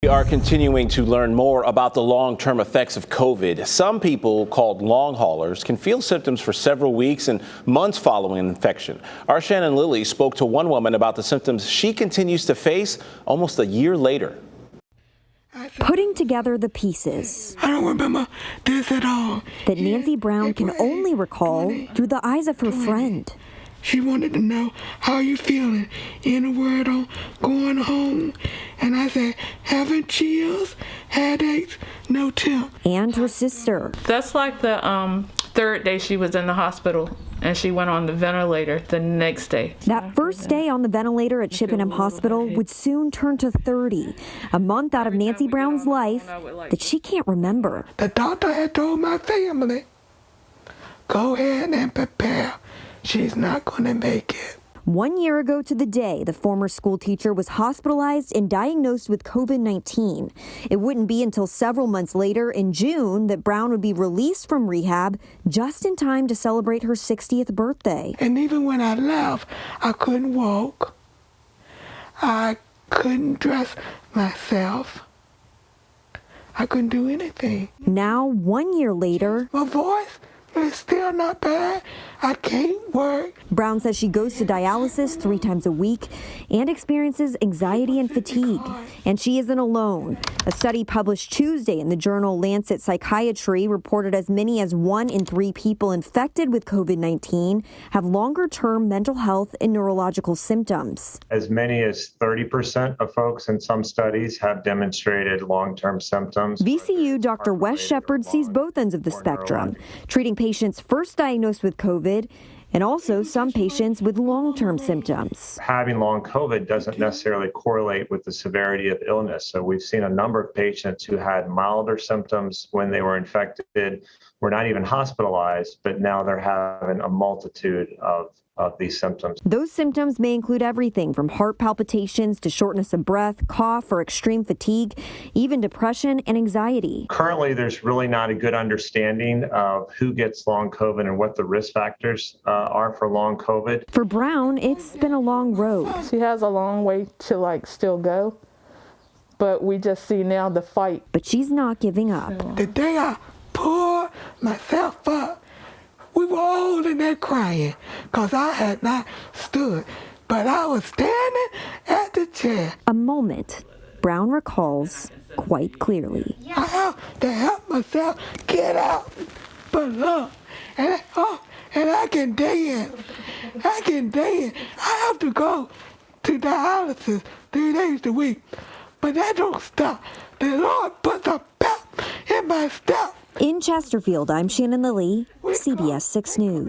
We are continuing to learn more about the long-term effects of COVID. Some people, called long haulers, can feel symptoms for several weeks and months following an infection. Our Shannon Lilly spoke to one woman about the symptoms she continues to face almost a year later. Putting together the pieces. I don't remember this at all. That Nancy Brown can only recall through the eyes of her friend. She wanted to know, how you feeling? In the word on going home. And I said, having chills, headaches, no temp. And her sister. That's like the third day she was in the hospital, and she went on the ventilator the next day. That first day on the ventilator at Chippenham Hospital would soon turn to 30, a month out of Nancy Brown's life that she can't remember. The doctor had told my family, go ahead and prepare. She's not going to make it. 1 year ago to the day, the former school teacher was hospitalized and diagnosed with COVID-19. It wouldn't be until several months later in June that Brown would be released from rehab just in time to celebrate her 60th birthday. And even when I left, I couldn't walk. I couldn't dress myself. I couldn't do anything. Now, 1 year later, my voice is still not bad. I can't work. Brown says she goes to dialysis 3 times a week and experiences anxiety and fatigue. And she isn't alone. A study published Tuesday in the journal Lancet Psychiatry reported as many as 1 in 3 people infected with COVID-19 have longer-term mental health and neurological symptoms. As many as 30% of folks in some studies have demonstrated long-term symptoms. VCU Dr. Wes Shepard sees both ends of the spectrum, treating patients first diagnosed with COVID and also some patients with long-term symptoms. Having long COVID doesn't necessarily correlate with the severity of illness. So we've seen a number of patients who had milder symptoms when they were infected, were not even hospitalized, but now they're having a multitude of these symptoms. Those symptoms may include everything from heart palpitations to shortness of breath, cough, or extreme fatigue, even depression and anxiety. Currently, there's really not a good understanding of who gets long COVID and what the risk factors are for long COVID. For Brown, it's been a long road. She has a long way to still go, but we just see now the fight. But she's not giving up. The day I pulled myself up, we were all in there crying because I had not stood, but I was standing at the chair. A moment Brown recalls quite clearly. I have to help myself get out, but look, and I can dance. I have to go to dialysis 3 days a week, but that don't stop. The Lord puts a pep in my step. In Chesterfield, I'm Shannon Lilly, CBS 6 News.